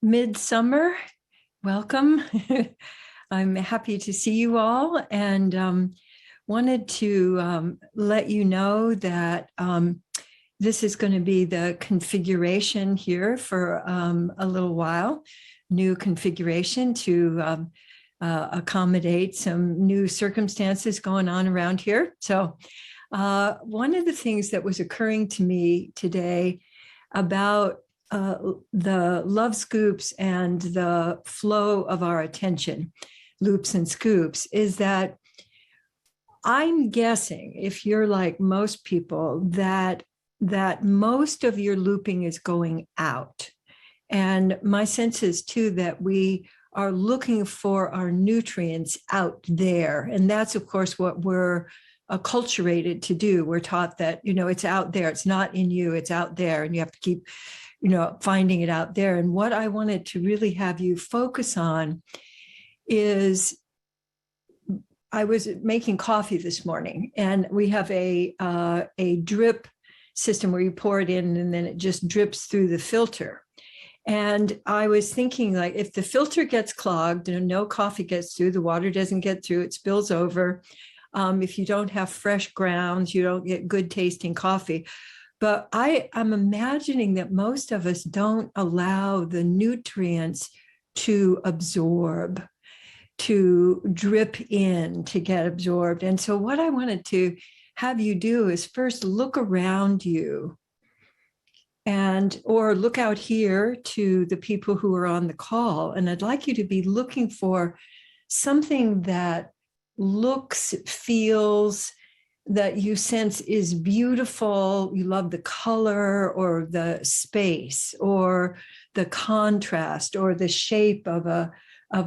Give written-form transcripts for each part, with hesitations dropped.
Midsummer, welcome. I'm happy to see you all and wanted to let you know that this is going to be the configuration here for a little while, new configuration to accommodate some new circumstances going on around here. So one of the things that was occurring to me today about the love scoops and the flow of our attention, loops and scoops, is that I'm guessing, if you're like most people, that most of your looping is going out. And my sense is too that we are looking for our nutrients out there. And that's, of course, what we're acculturated to do. We're taught that, it's out there. It's not in you. It's out there. And you have to keep finding it out there. And what I wanted to really have you focus on is I was making coffee this morning, and we have a drip system where you pour it in and then it just drips through the filter. And I was thinking, like, if the filter gets clogged and no coffee gets through, the water doesn't get through, it spills over. If you don't have fresh grounds, you don't get good tasting coffee. But I'm imagining that most of us don't allow the nutrients to absorb, to drip in, to get absorbed. And so what I wanted to have you do is first look around you or look out here to the people who are on the call. And I'd like you to be looking for something that looks, feels, that you sense is beautiful. You love the color or the space or the contrast or the shape of a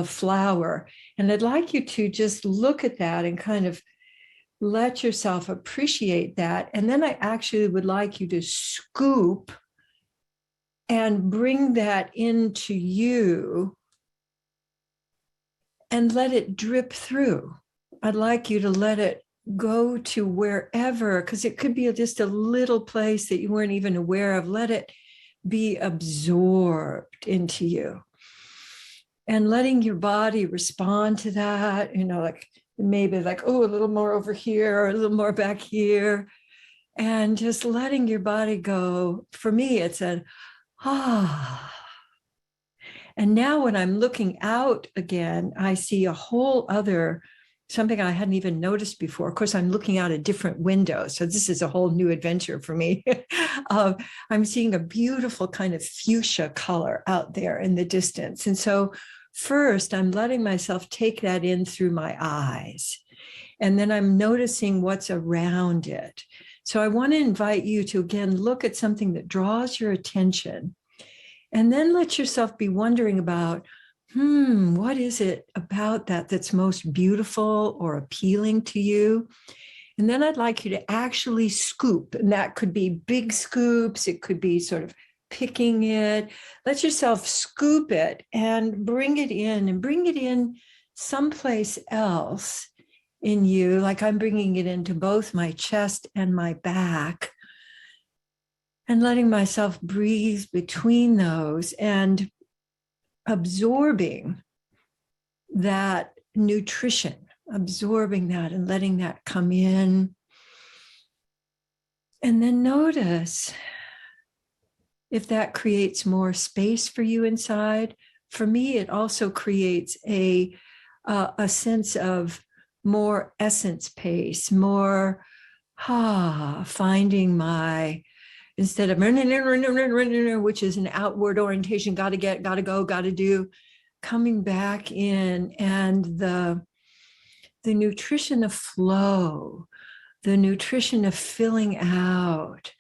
flower. And I'd like you to just look at that and kind of let yourself appreciate that. And then I actually would like you to scoop and bring that into you and let it drip through. I'd like you to let it go to wherever, because it could be just a little place that you weren't even aware of. Let it be absorbed into you and letting your body respond to that, like maybe like, oh, a little more over here or a little more back here, and just letting your body go. For me, it's an ah. And now when I'm looking out again, I see a whole other something I hadn't even noticed before. Of course, I'm looking out a different window, so this is a whole new adventure for me. I'm seeing a beautiful kind of fuchsia color out there in the distance. And so first, I'm letting myself take that in through my eyes. And then I'm noticing what's around it. So I want to invite you to, again, look at something that draws your attention. And then let yourself be wondering about, what is it about that that's most beautiful or appealing to you? And then I'd like you to actually scoop, and that could be big scoops. It could be sort of picking it. Let yourself scoop it and bring it in someplace else in you. Like I'm bringing it into both my chest and my back and letting myself breathe between those and absorbing that nutrition, absorbing that and letting that come in. And then notice if that creates more space for you inside. For me, it also creates a sense of more essence pace, more finding my, instead of which is an outward orientation, got to get, got to go, got to do, coming back in, and the nutrition of flow, the nutrition of filling out,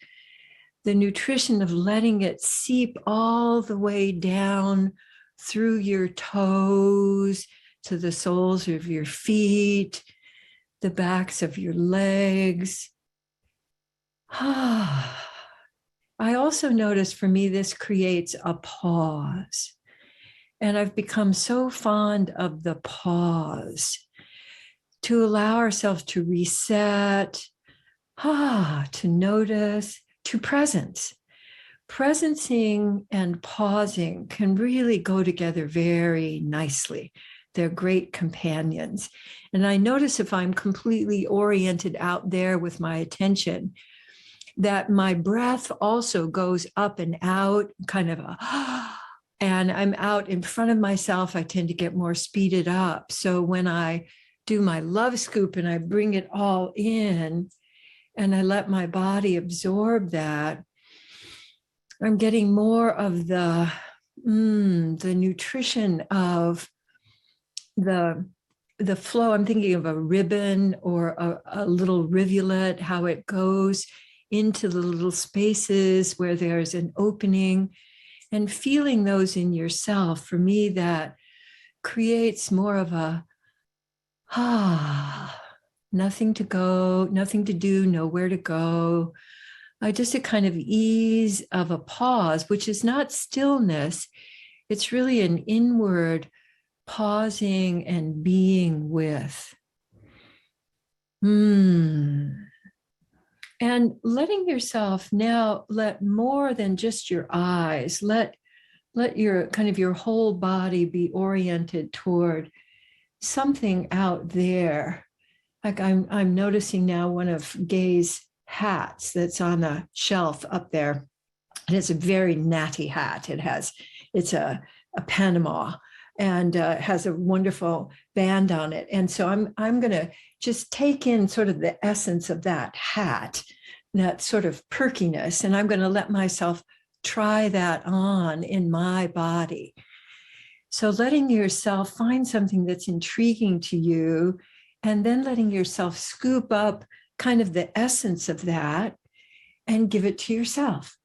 the nutrition of letting it seep all the way down through your toes to the soles of your feet, the backs of your legs. I also notice for me, this creates a pause. And I've become so fond of the pause to allow ourselves to reset, to notice, to presence. presencing and pausing can really go together very nicely. They're great companions. And I notice if I'm completely oriented out there with my attention, that my breath also goes up and out, kind of and I'm out in front of myself. I tend to get more speeded up. So when I do my love scoop and I bring it all in and I let my body absorb that, I'm getting more of the nutrition of the flow. I'm thinking of a ribbon or a little rivulet, how it goes into the little spaces where there's an opening, and feeling those in yourself. For me, that creates more of a nothing to go, nothing to do, nowhere to go. Just a kind of ease of a pause, which is not stillness. It's really an inward pausing and being with. And letting yourself now let more than just your eyes, let your kind of your whole body be oriented toward something out there. Like I'm noticing now one of Gay's hats that's on a shelf up there. And it's a very natty hat. It's a Panama, and has a wonderful band on it. And so I'm going to just take in sort of the essence of that hat, that sort of perkiness, and I'm going to let myself try that on in my body. So letting yourself find something that's intriguing to you, and then letting yourself scoop up kind of the essence of that and give it to yourself.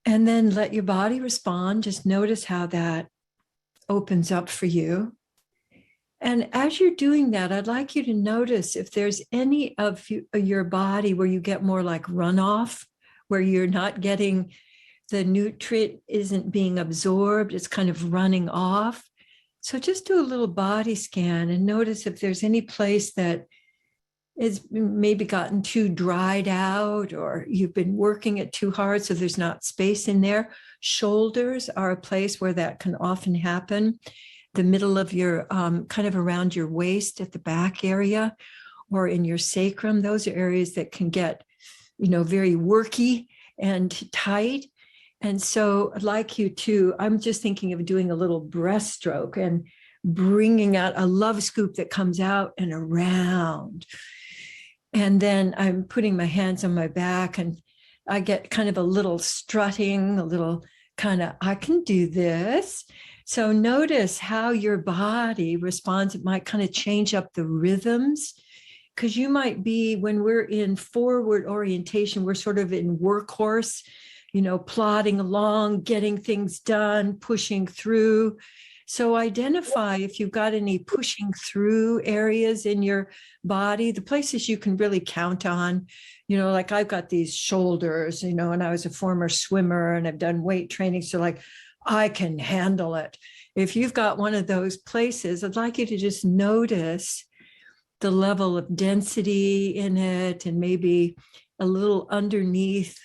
And then let your body respond. Just notice how that opens up for you. And as you're doing that, I'd like you to notice if there's any of your body where you get more like runoff, where you're not getting the nutrient isn't being absorbed, it's kind of running off. So just do a little body scan and notice if there's any place that is maybe gotten too dried out, or you've been working it too hard, so there's not space in there. Shoulders are a place where that can often happen. The middle of your, kind of around your waist at the back area, or in your sacrum, those are areas that can get, very worky and tight. And so I'd like you to, I'm just thinking of doing a little breaststroke and bringing out a love scoop that comes out and around. And then I'm putting my hands on my back, and I get kind of a little strutting, a little kind of, I can do this. So notice how your body responds. It might kind of change up the rhythms, because you might be, when we're in forward orientation, we're sort of in workhorse, plodding along, getting things done, pushing through. So identify if you've got any pushing through areas in your body, the places you can really count on, like I've got these shoulders, and I was a former swimmer and I've done weight training. So like, I can handle it. If you've got one of those places, I'd like you to just notice the level of density in it, and maybe a little underneath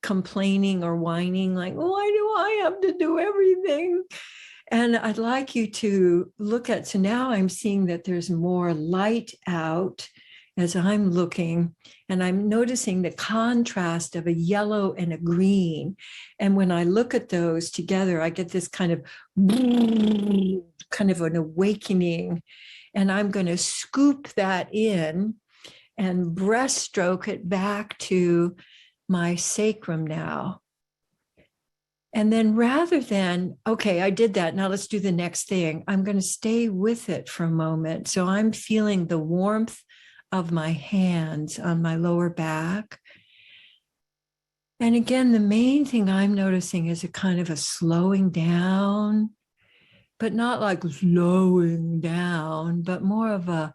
complaining or whining, like, why do I have to do everything? And I'd like you to look at, so now I'm seeing that there's more light out as I'm looking, and I'm noticing the contrast of a yellow and a green. And when I look at those together, I get this kind of an awakening, and I'm going to scoop that in and breaststroke it back to my sacrum now. And then rather than, okay, I did that, now let's do the next thing, I'm going to stay with it for a moment. So I'm feeling the warmth of my hands on my lower back. And again, the main thing I'm noticing is a kind of a slowing down, but not like slowing down, but more of a,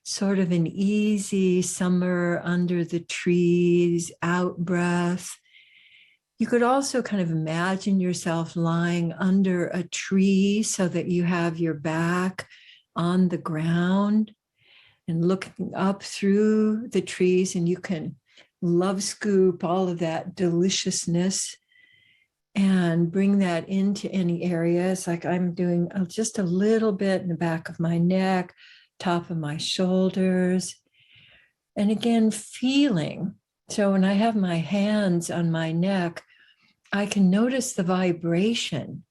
sort of an easy summer under the trees, out breath. You could also kind of imagine yourself lying under a tree so that you have your back on the ground. and looking up through the trees, and you can love scoop all of that deliciousness and bring that into any areas. Like I'm doing just a little bit in the back of my neck, top of my shoulders. And again, feeling. So when I have my hands on my neck, I can notice the vibration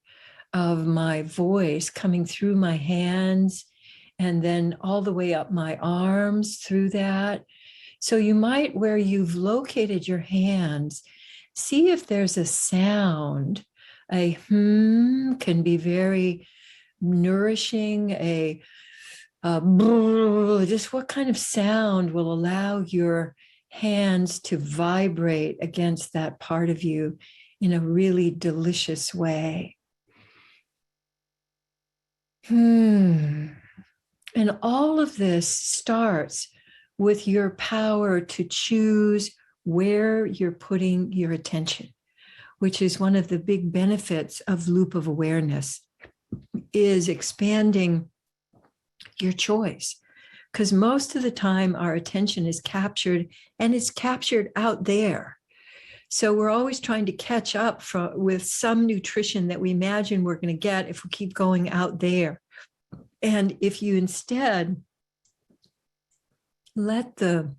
of my voice coming through my hands and then all the way up my arms through that. So you might, where you've located your hands, see if there's a sound. A can be very nourishing. Just what kind of sound will allow your hands to vibrate against that part of you in a really delicious way. And all of this starts with your power to choose where you're putting your attention, which is one of the big benefits of loop of awareness, is expanding your choice. Because most of the time our attention is captured, and it's captured out there. So we're always trying to catch up with some nutrition that we imagine we're going to get if we keep going out there. And if you instead let the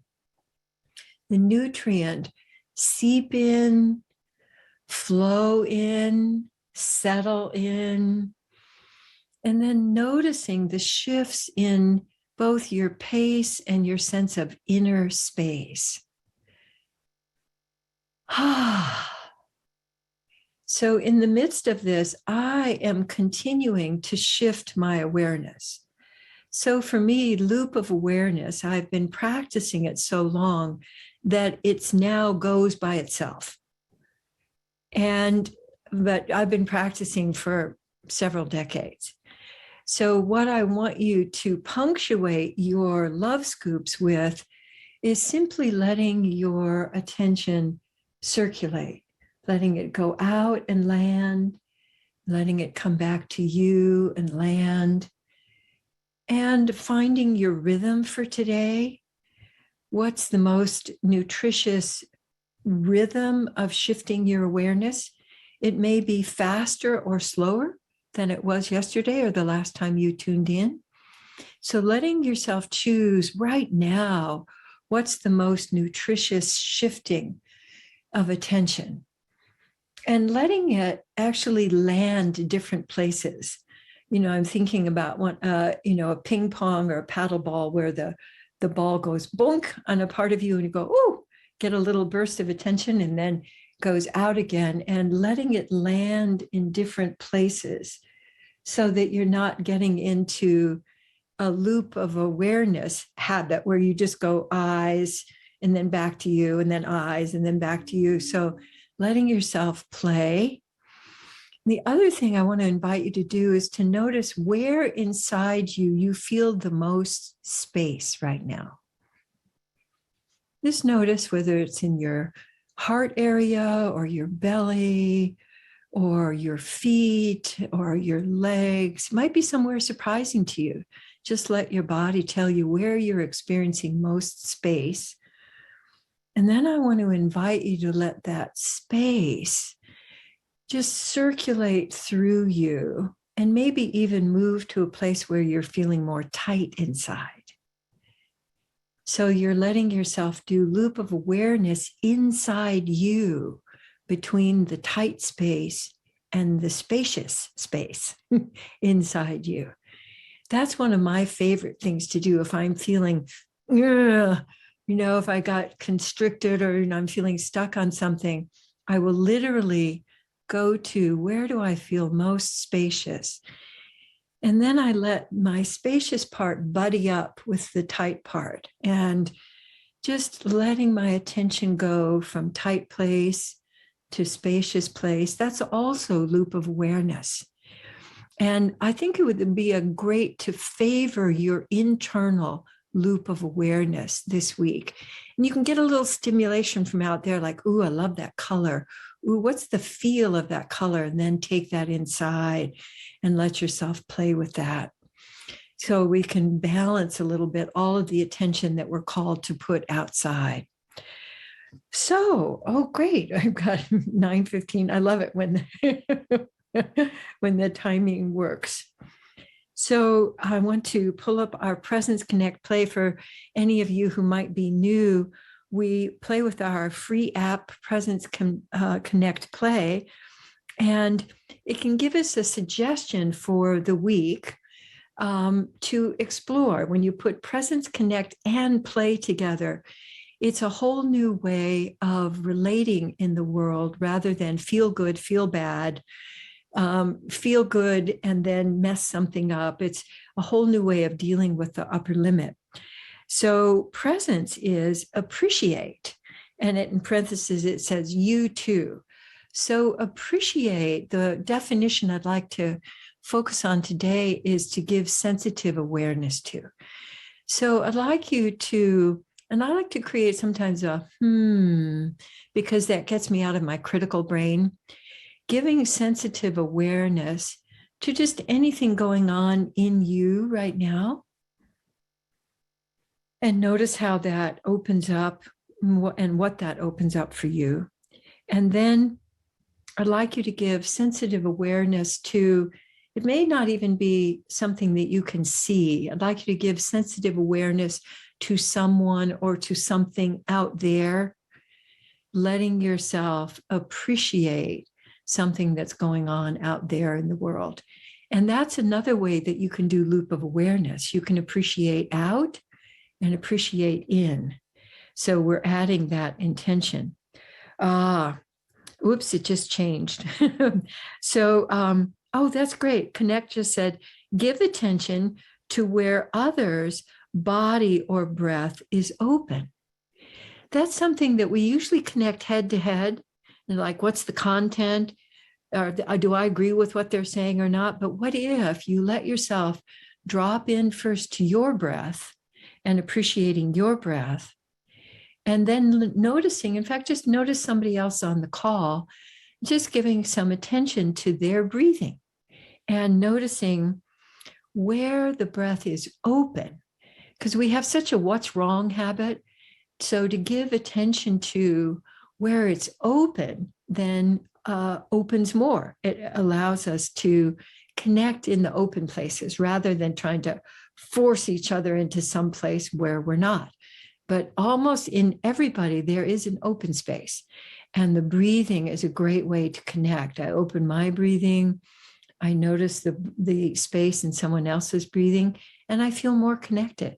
nutrient seep in, flow in, settle in, and then noticing the shifts in both your pace and your sense of inner space. So in the midst of this, I am continuing to shift my awareness. So for me, loop of awareness, I've been practicing it so long that it's now goes by itself. But I've been practicing for several decades. So what I want you to punctuate your love scoops with is simply letting your attention circulate, letting it go out and land, letting it come back to you and land, and finding your rhythm for today. What's the most nutritious rhythm of shifting your awareness? It may be faster or slower than it was yesterday or the last time you tuned in. So letting yourself choose right now, what's the most nutritious shifting of attention, and letting it actually land in different places. I'm thinking about a ping pong or a paddle ball where the ball goes bonk on a part of you and you go, ooh, get a little burst of attention and then goes out again, and letting it land in different places so that you're not getting into a loop of awareness habit where you just go eyes and then back to you and then eyes and then back to you. So letting yourself play. The other thing I want to invite you to do is to notice where inside you feel the most space right now. Just notice whether it's in your heart area or your belly or your feet or your legs. It might be somewhere surprising to you. Just let your body tell you where you're experiencing most space. And then I want to invite you to let that space just circulate through you and maybe even move to a place where you're feeling more tight inside. So you're letting yourself do loop of awareness inside you, between the tight space and the spacious space inside you. That's one of my favorite things to do if I'm feeling, if I got constricted or I'm feeling stuck on something. I will literally go to, where do I feel most spacious? And then I let my spacious part buddy up with the tight part, and just letting my attention go from tight place to spacious place. That's also loop of awareness. And I think it would be a great to favor your internal loop of awareness this week. And you can get a little stimulation from out there, like, ooh, I love that color. Ooh, what's the feel of that color? And then take that inside and let yourself play with that. so we can balance a little bit all of the attention that we're called to put outside. So, oh, great. I've got 9:15. I love it when when the timing works. So I want to pull up our Presence Connect play for any of you who might be new. We play with our free app, Presence Connect Play, and it can give us a suggestion for the week to explore. When you put Presence Connect and play together, it's a whole new way of relating in the world rather than feel good, feel bad, feel good, and then mess something up. It's a whole new way of dealing with the upper limit. So presence is appreciate. And in parentheses, it says you too. So appreciate, the definition I'd like to focus on today is to give sensitive awareness to. So I'd like you to, and I like to create sometimes a because that gets me out of my critical brain, giving sensitive awareness to just anything going on in you right now. And notice how that opens up and what that opens up for you. And then I'd like you to give sensitive awareness to, it may not even be something that you can see. I'd like you to give sensitive awareness to someone or to something out there, letting yourself appreciate something that's going on out there in the world. And that's another way that you can do loop of awareness. You can appreciate out and appreciate in. So we're adding that intention. Oops, it just changed. So, oh, that's great. Connect just said, give attention to where others' body or breath is open. That's something that we usually connect head to head. And like, what's the content? Or do I agree with what they're saying or not? But what if you let yourself drop in first to your breath and appreciating your breath, and then noticing, in fact, just notice somebody else on the call, just giving some attention to their breathing and noticing where the breath is open, because we have such a what's wrong habit. So to give attention to where it's open, then opens more. It allows us to connect in the open places rather than trying to force each other into some place where we're not. But almost in everybody, there is an open space. And the breathing is a great way to connect. I open my breathing. I notice the space in someone else's breathing, and I feel more connected.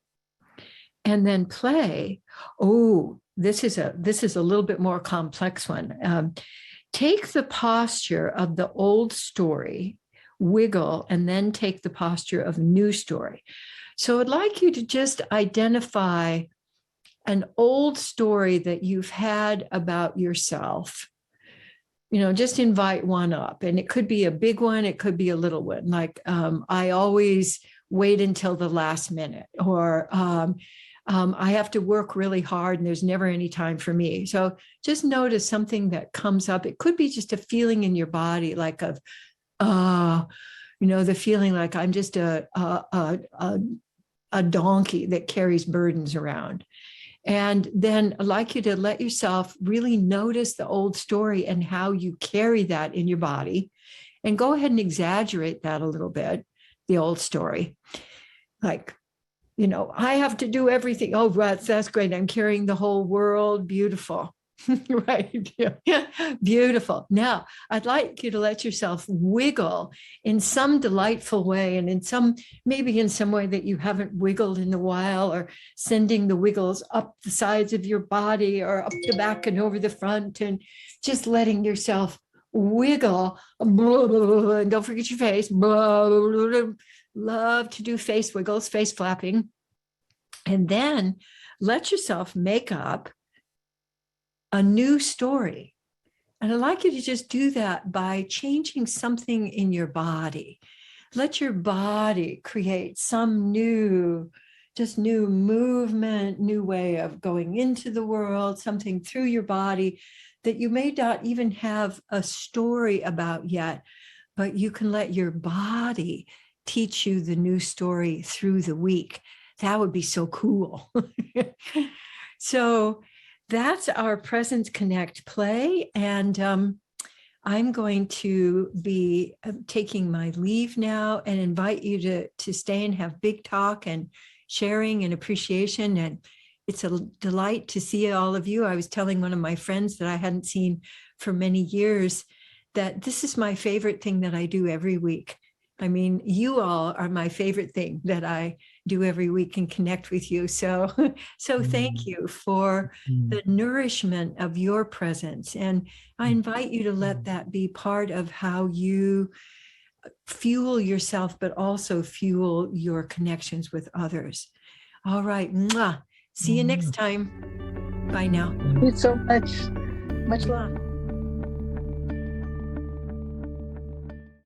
And then play. Oh, this is a little bit more complex one. Take the posture of the old story, wiggle, and then take the posture of a new story. So I'd like you to just identify an old story that you've had about yourself. Just invite one up. And it could be a big one. It could be a little one. Like, I always wait until the last minute, or I have to work really hard and there's never any time for me. So just notice something that comes up. It could be just a feeling in your body, like the feeling like I'm just a donkey that carries burdens around. And then I'd like you to let yourself really notice the old story and how you carry that in your body, and go ahead and exaggerate that a little bit, the old story. Like, I have to do everything. Oh, right, that's great. I'm carrying the whole world. Beautiful. Right. Yeah. Beautiful. Now, I'd like you to let yourself wiggle in some delightful way, and maybe in some way that you haven't wiggled in a while, or sending the wiggles up the sides of your body or up the back and over the front, and just letting yourself wiggle. And don't forget your face. Love to do face wiggles, face flapping. And then let yourself make up a new story. And I'd like you to just do that by changing something in your body. Let your body create some new movement, new way of going into the world, something through your body that you may not even have a story about yet, but you can let your body teach you the new story through the week. That would be so cool. So that's our Presence Connect play. And I'm going to be taking my leave now and invite you to stay and have big talk and sharing and appreciation. And it's a delight to see all of you. I was telling one of my friends that I hadn't seen for many years that this is my favorite thing that I do every week. I mean, you all are my favorite thing that I do every week and connect with you. So thank you for the nourishment of your presence. And I invite you to let that be part of how you fuel yourself, but also fuel your connections with others. All right. Mwah. See you next time. Bye now. Thank you so much. Much love.